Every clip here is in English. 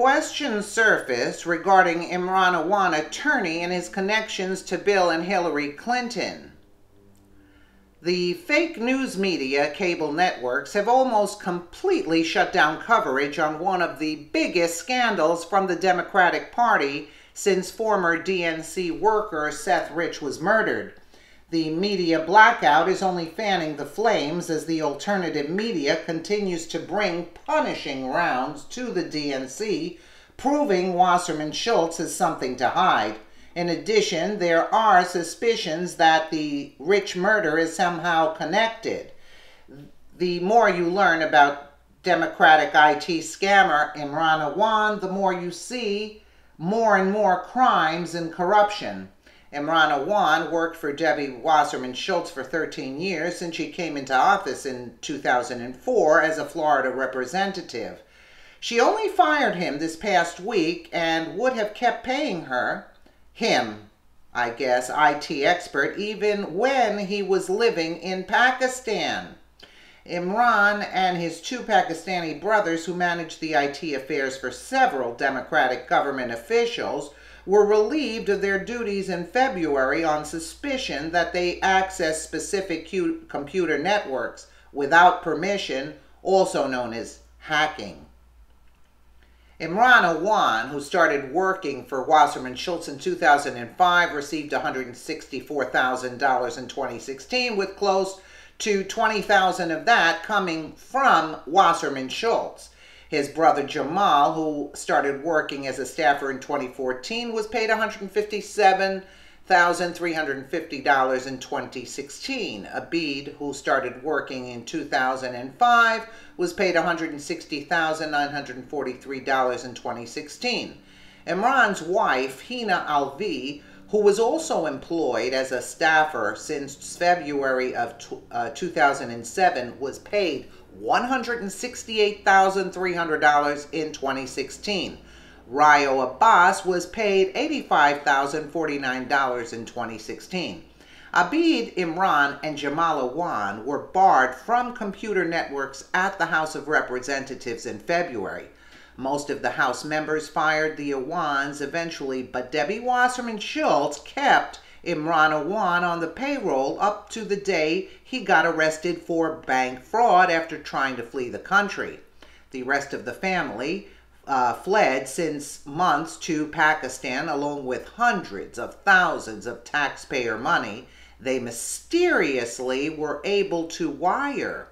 Questions surfaced regarding Imran Awan, attorney, and his connections to Bill and Hillary Clinton. The fake news media cable networks have almost completely shut down coverage on one of the biggest scandals from the Democratic Party since former DNC worker Seth Rich was murdered. The media blackout is only fanning the flames as the alternative media continues to bring punishing rounds to the DNC, proving Wasserman Schultz has something to hide. In addition, there are suspicions that the Rich murder is somehow connected. The more you learn about Democratic IT scammer Imran Awan, the more you see more and more crimes and corruption. Imran Awan worked for Debbie Wasserman Schultz for 13 years since she came into office in 2004 as a Florida representative. She only fired him this past week and would have kept paying him, IT expert, even when he was living in Pakistan. Imran and his two Pakistani brothers, who managed the IT affairs for several Democratic government officials, were relieved of their duties in February on suspicion that they accessed specific computer networks without permission, also known as hacking. Imran Awan, who started working for Wasserman Schultz in 2005, received $164,000 in 2016, with close to $20,000 of that coming from Wasserman Schultz. His brother Jamal, who started working as a staffer in 2014, was paid $157,350 in 2016. Abid, who started working in 2005, was paid $160,943 in 2016. Imran's wife, Hina Alvi, who was also employed as a staffer since February of 2007, was paid $168,300 in 2016. Rayo Abbas was paid $85,049 in 2016. Abid, Imran, and Jamal Awan were barred from computer networks at the House of Representatives in February. Most of the House members fired the Awans eventually, but Debbie Wasserman Schultz kept Imran Awan on the payroll up to the day he got arrested for bank fraud after trying to flee the country. The rest of the family fled since months to Pakistan, along with hundreds of thousands of taxpayer money they mysteriously were able to wire.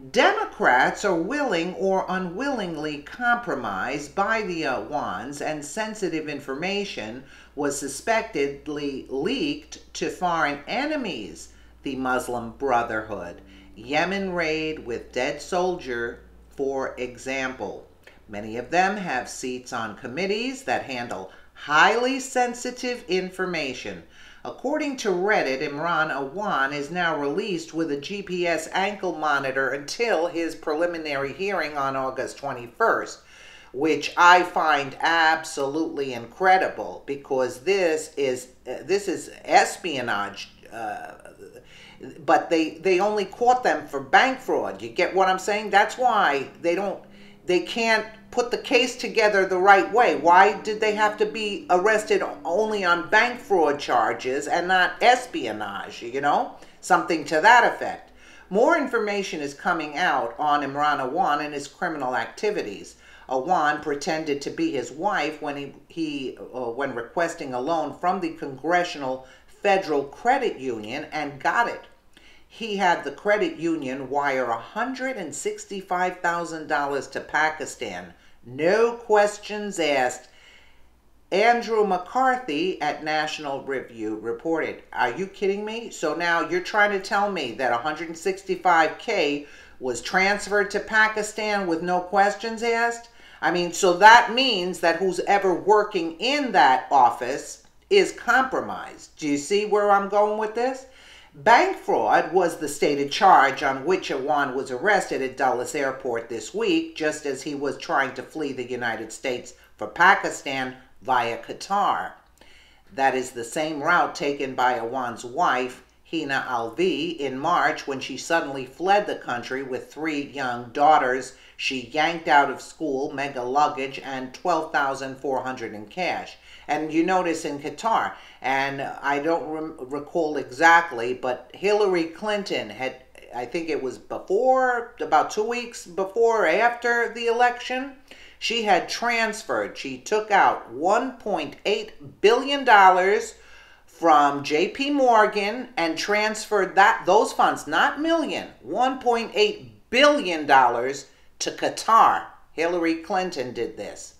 Democrats are willing or unwillingly compromised by the Awans, and sensitive information was suspectedly leaked to foreign enemies. The Muslim Brotherhood, Yemen raid with dead soldier, for example. Many of them have seats on committees that handle highly sensitive information. According to Reddit, Imran Awan is now released with a GPS ankle monitor until his preliminary hearing on August 21st, which I find absolutely incredible, because this is espionage. But they only caught them for bank fraud. You get what I'm saying? That's why they can't put the case together the right way. Why did they have to be arrested only on bank fraud charges and not espionage, Something to that effect. More information is coming out on Imran Awan and his criminal activities. Awan pretended to be his wife when when requesting a loan from the Congressional Federal Credit Union and got it. He had the credit union wire $165,000 to Pakistan. No questions asked. Andrew McCarthy at National Review reported, "Are you kidding me? So now you're trying to tell me that $165K was transferred to Pakistan with no questions asked? So that means that who's ever working in that office is compromised." Do you see where I'm going with this? Bank fraud was the stated charge on which Awan was arrested at Dulles Airport this week, just as he was trying to flee the United States for Pakistan via Qatar. That is the same route taken by Awan's wife, Hina Alvi, in March when she suddenly fled the country with 3 young daughters She yanked out of school mega luggage and $12,400 in cash. And you notice in Qatar, and I don't recall exactly, but Hillary Clinton had, I think it was before, about 2 weeks before or after the election, she had transferred, she took out $1.8 billion from JP Morgan and transferred those funds, not million, $1.8 billion to Qatar. Hillary Clinton did this.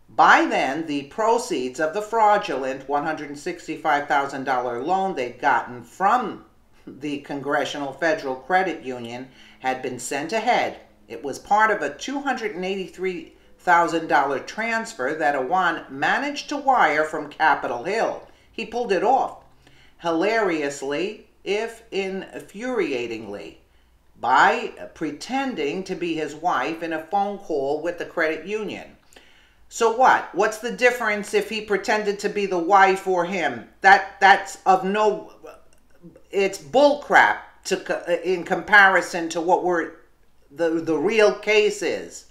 By then, the proceeds of the fraudulent $165,000 loan they'd gotten from the Congressional Federal Credit Union had been sent ahead. It was part of a $283,000 transfer that Awan managed to wire from Capitol Hill. He pulled it off, hilariously, if infuriatingly, by pretending to be his wife in a phone call with the credit union. So what? What's the difference if he pretended to be the wife or him? That's of no... It's bullcrap in comparison to what the real case is.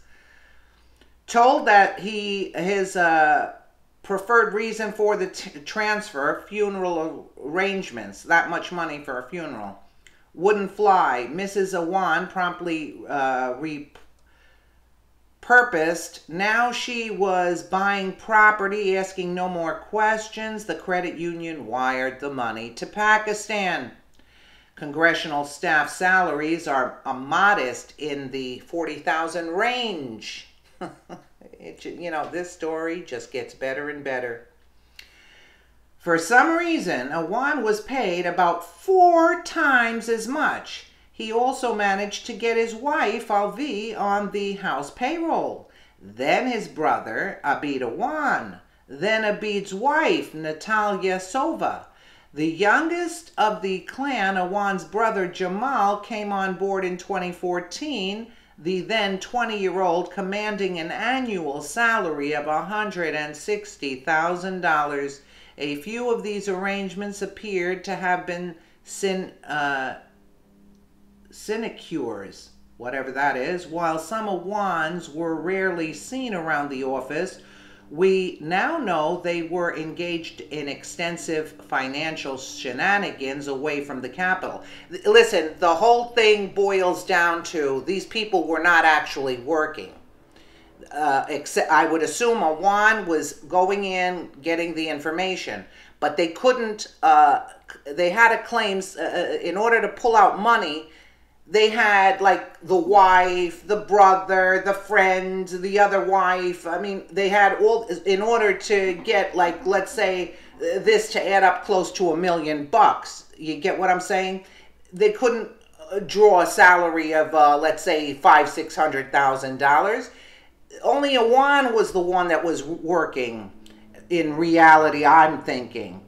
Told that his preferred reason for the transfer, funeral arrangements, that much money for a funeral, wouldn't fly. Mrs. Awan promptly repurposed. Now she was buying property, asking no more questions. The credit union wired the money to Pakistan. Congressional staff salaries are modest in the 40,000 range. This story just gets better and better. For some reason, Awan was paid about 4 times as much. He also managed to get his wife, Alvi, on the house payroll. Then his brother, Abid Awan. Then Abid's wife, Natalia Sova. The youngest of the clan, Awan's brother Jamal, came on board in 2014, the then 20-year-old commanding an annual salary of $160,000. A few of these arrangements appeared to have been sinecures, whatever that is, while some Awans were rarely seen around the office. We now know they were engaged in extensive financial shenanigans away from the capital. Listen, the whole thing boils down to these people were not actually working. Except, I would assume Awan was going in, getting the information, but they couldn't, they had a claims, in order to pull out money, they had like the wife, the brother, the friend, the other wife. I mean, they had all, in order to get, like, let's say this to add up close to $1 million. You get what I'm saying? They couldn't draw a salary of, let's say, $500,000-$600,000. Only Awan was the one that was working. In reality, I'm thinking.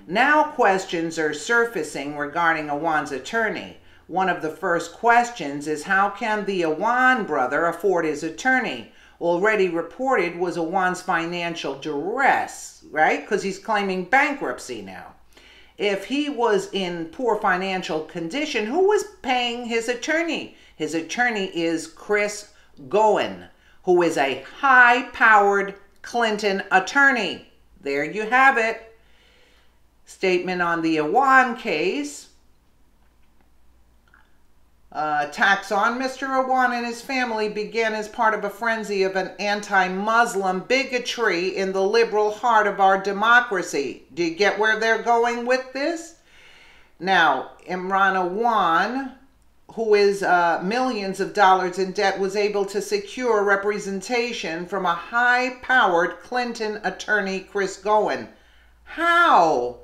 Now questions are surfacing regarding Awan's attorney. One of the first questions is, how can the Awan brother afford his attorney? Already reported was Awan's financial duress, right? Because he's claiming bankruptcy now. If he was in poor financial condition, who was paying his attorney? His attorney is Chris Gowan, who is a high-powered Clinton attorney. There you have it. Statement on the Awan case. Attacks on Mr. Awan and his family began as part of a frenzy of an anti-Muslim bigotry in the liberal heart of our democracy. Do you get where they're going with this? Now, Imran Awan, who is millions of dollars in debt, was able to secure representation from a high-powered Clinton attorney, Chris Gowan. How?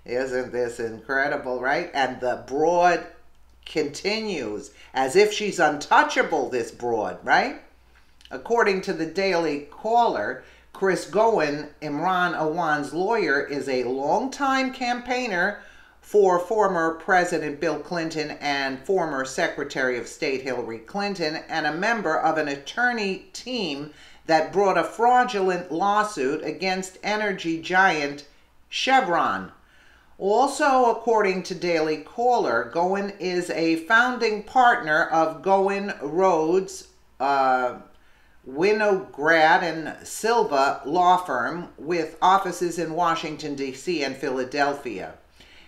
Isn't this incredible, right? And the broad continues as if she's untouchable, this broad, right? According to the Daily Caller, Chris Gowan, Imran Awan's lawyer, is a longtime campaigner for former President Bill Clinton and former Secretary of State Hillary Clinton, and a member of an attorney team that brought a fraudulent lawsuit against energy giant Chevron. Also, according to Daily Caller, Goen is a founding partner of Goen Rhodes, Winograd and Silva law firm with offices in Washington, D.C. and Philadelphia.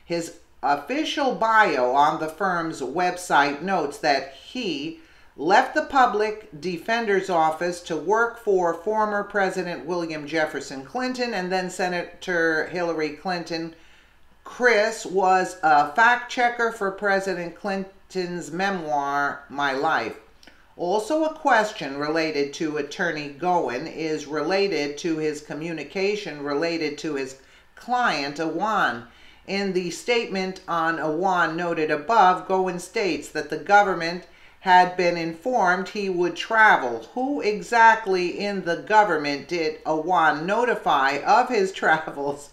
His official bio on the firm's website notes that he left the public defender's office to work for former President William Jefferson Clinton and then Senator Hillary Clinton. Chris was a fact checker for President Clinton's memoir, My Life. Also, a question related to Attorney Goen is related to his communication related to his client, Awan. In the statement on Awan noted above, Goen states that the government had been informed he would travel. Who exactly in the government did Awan notify of his travels?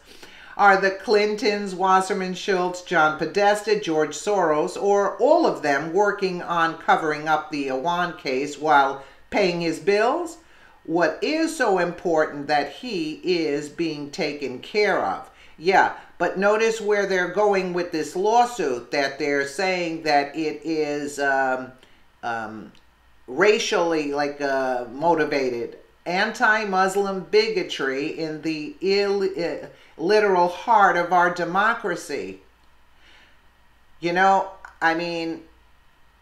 Are the Clintons, Wasserman Schultz, John Podesta, George Soros, or all of them working on covering up the Awan case while paying his bills? What is so important that he is being taken care of? Yeah, but notice where they're going with this lawsuit, that they're saying that it is racially motivated, anti-Muslim bigotry in the literal heart of our democracy. You know, I mean,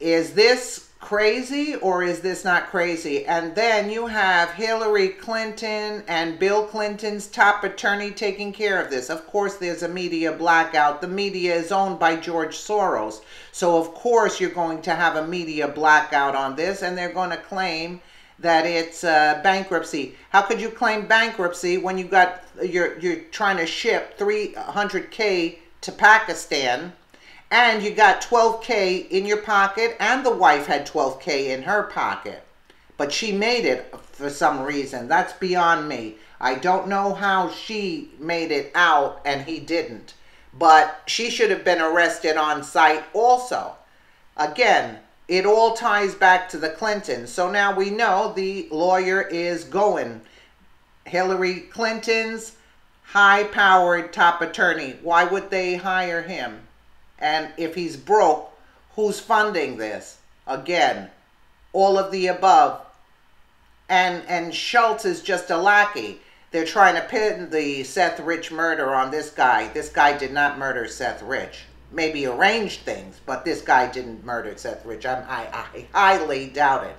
is this crazy or is this not crazy? And then you have Hillary Clinton and Bill Clinton's top attorney taking care of this. Of course, there's a media blackout. The media is owned by George Soros. So, of course, you're going to have a media blackout on this, and they're going to claim that it's bankruptcy. How could you claim bankruptcy when you're trying to ship 300K to Pakistan, and you got 12K in your pocket, and the wife had 12K in her pocket, but she made it for some reason? That's beyond me. I don't know how she made it out and he didn't, but she should have been arrested on site also. Again, it all ties back to the Clintons. So now we know the lawyer is Goen, Hillary Clinton's high-powered top attorney. Why would they hire him? And if he's broke, who's funding this? Again, all of the above. And Schultz is just a lackey. They're trying to pin the Seth Rich murder on this guy. This guy did not murder Seth Rich. Maybe arranged things, but this guy didn't murder Seth Rich. I highly doubt it.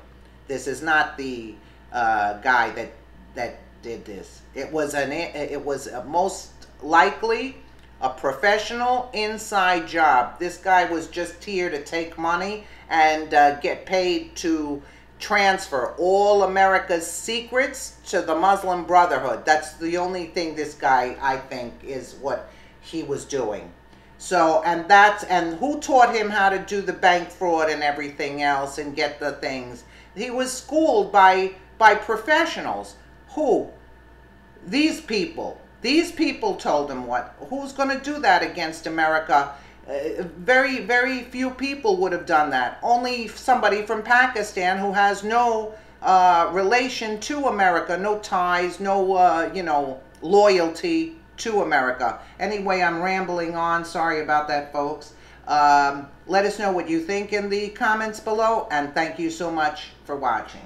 This is not the guy that did this. It was most likely a professional inside job. This guy was just here to take money and get paid to transfer all America's secrets to the Muslim Brotherhood. That's the only thing this guy, I think, is what he was doing. So, and who taught him how to do the bank fraud and everything else and get the things? He was schooled by professionals. Who? These people. These people told him what. Who's going to do that against America? Very, very few people would have done that. Only somebody from Pakistan who has no relation to America, no ties, no, loyalty to America. Anyway, I'm rambling on. Sorry about that, folks. Let us know what you think in the comments below, and thank you so much for watching.